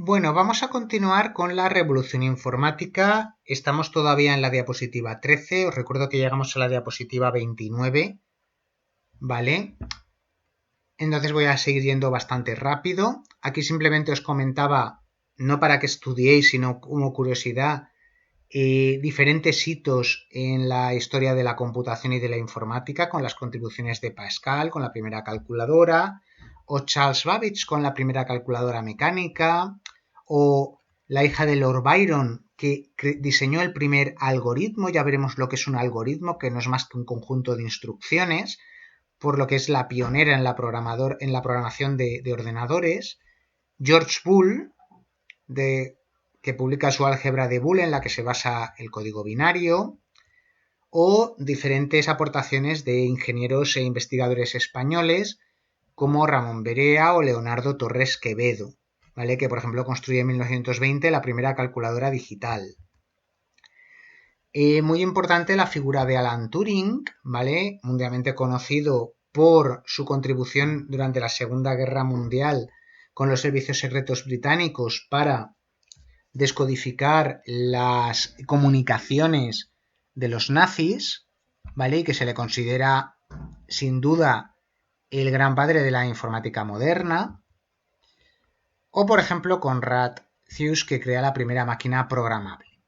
Bueno, vamos a continuar con la revolución informática. Estamos todavía en la diapositiva 13. Os recuerdo que llegamos a la diapositiva 29. ¿Vale? Entonces voy a seguir yendo bastante rápido. Aquí simplemente os comentaba, no para que estudiéis, sino como curiosidad, diferentes hitos en la historia de la computación y de la informática, con las contribuciones de Pascal, con la primera calculadora, o Charles Babbage con la primera calculadora mecánica, o la hija de Lord Byron, que diseñó el primer algoritmo. Ya veremos lo que es un algoritmo, que no es más que un conjunto de instrucciones, por lo que es la pionera en la programación de ordenadores. George Boole, que publica su álgebra de Boole, en la que se basa el código binario, o diferentes aportaciones de ingenieros e investigadores españoles como Ramón Berea o Leonardo Torres Quevedo, ¿vale? Que por ejemplo construye en 1920 la primera calculadora digital. Muy importante la figura de Alan Turing, ¿vale? Mundialmente conocido por su contribución durante la Segunda Guerra Mundial con los servicios secretos británicos para descodificar las comunicaciones de los nazis, ¿vale? Y que se le considera sin duda el gran padre de la informática moderna. O por ejemplo Conrad Zuse, que crea la primera máquina programable.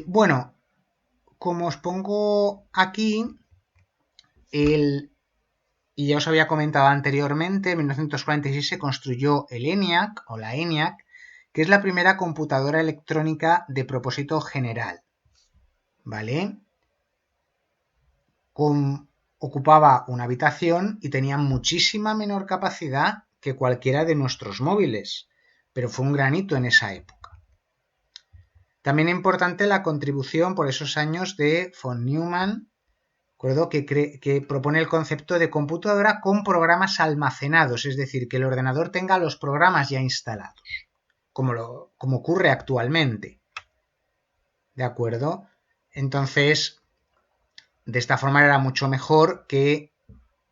Bueno, como os pongo aquí, y ya os había comentado anteriormente, en 1946 se construyó el ENIAC o la ENIAC, que es la primera computadora electrónica de propósito general, ¿vale? Ocupaba una habitación y tenía muchísima menor capacidad que cualquiera de nuestros móviles, pero fue un gran hito en esa época. También es importante la contribución por esos años de von Neumann, que propone el concepto de computadora con programas almacenados, es decir, que el ordenador tenga los programas ya instalados, como ocurre actualmente. ¿De acuerdo? Entonces, de esta forma era mucho mejor que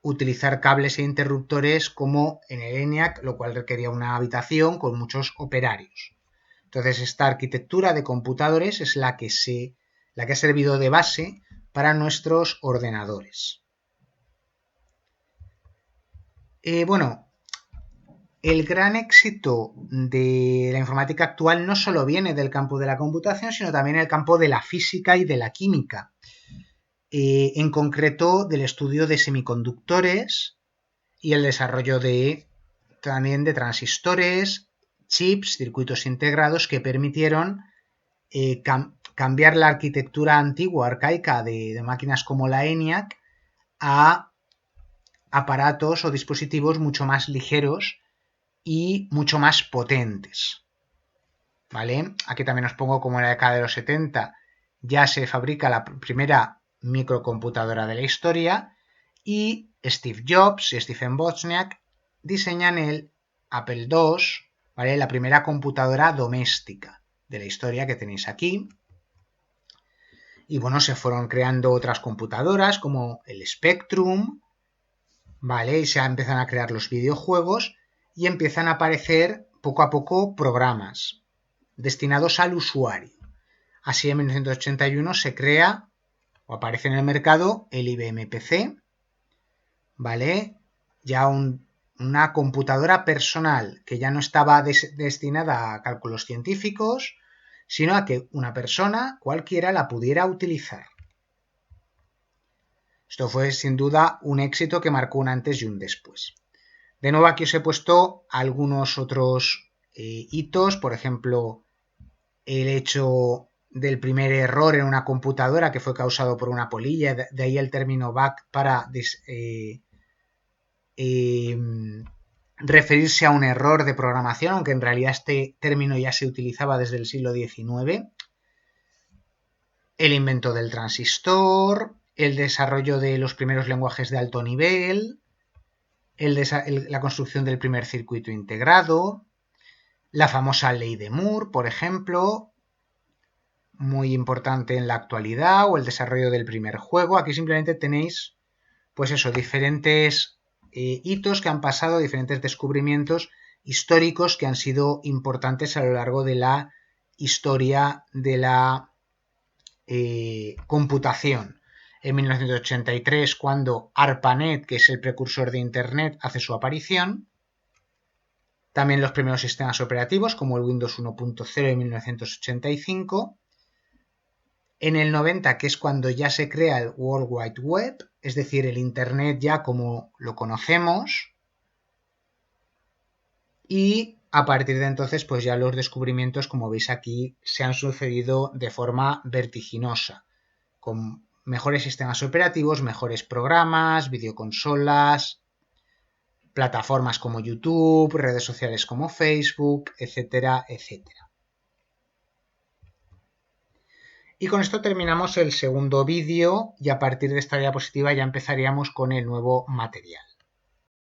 utilizar cables e interruptores como en el ENIAC, lo cual requería una habitación con muchos operarios. Entonces, esta arquitectura de computadores es la que ha servido de base para nuestros ordenadores. Bueno, el gran éxito de la informática actual no solo viene del campo de la computación, sino también del campo de la física y de la química. En concreto, del estudio de semiconductores y el desarrollo también de transistores, chips, circuitos integrados que permitieron cambiar la arquitectura antigua, arcaica de máquinas como la ENIAC a aparatos o dispositivos mucho más ligeros y mucho más potentes. ¿Vale? Aquí también os pongo como en la década de los 70 ya se fabrica la primera microcomputadora de la historia y Steve Jobs y Stephen Wozniak diseñan el Apple II, ¿vale? La primera computadora doméstica de la historia que tenéis aquí. Y bueno, se fueron creando otras computadoras como el Spectrum, ¿vale? Y se empiezan a crear los videojuegos y empiezan a aparecer poco a poco programas destinados al usuario. Así en 1981 se crea o aparece en el mercado el IBM PC, ¿vale? Ya una computadora personal que ya no estaba destinada a cálculos científicos, sino a que una persona cualquiera la pudiera utilizar. Esto fue sin duda un éxito que marcó un antes y un después. De nuevo aquí os he puesto algunos otros hitos, por ejemplo, el hecho del primer error en una computadora que fue causado por una polilla, de ahí el término bug para referirse a un error de programación, aunque en realidad este término ya se utilizaba desde el siglo XIX. El invento del transistor, el desarrollo de los primeros lenguajes de alto nivel, la construcción del primer circuito integrado, la famosa ley de Moore, por ejemplo, muy importante en la actualidad, o el desarrollo del primer juego. Aquí simplemente tenéis, pues eso, diferentes hitos que han pasado, diferentes descubrimientos históricos que han sido importantes a lo largo de la historia de la computación. En 1983, cuando ARPANET, que es el precursor de Internet, hace su aparición. También los primeros sistemas operativos, como el Windows 1.0 de 1985. En el 90, que es cuando ya se crea el World Wide Web, es decir, el Internet ya como lo conocemos. Y a partir de entonces, pues ya los descubrimientos, como veis aquí, se han sucedido de forma vertiginosa, con mejores sistemas operativos, mejores programas, videoconsolas, plataformas como YouTube, redes sociales como Facebook, etcétera, etcétera. Y con esto terminamos el segundo vídeo y a partir de esta diapositiva ya empezaríamos con el nuevo material.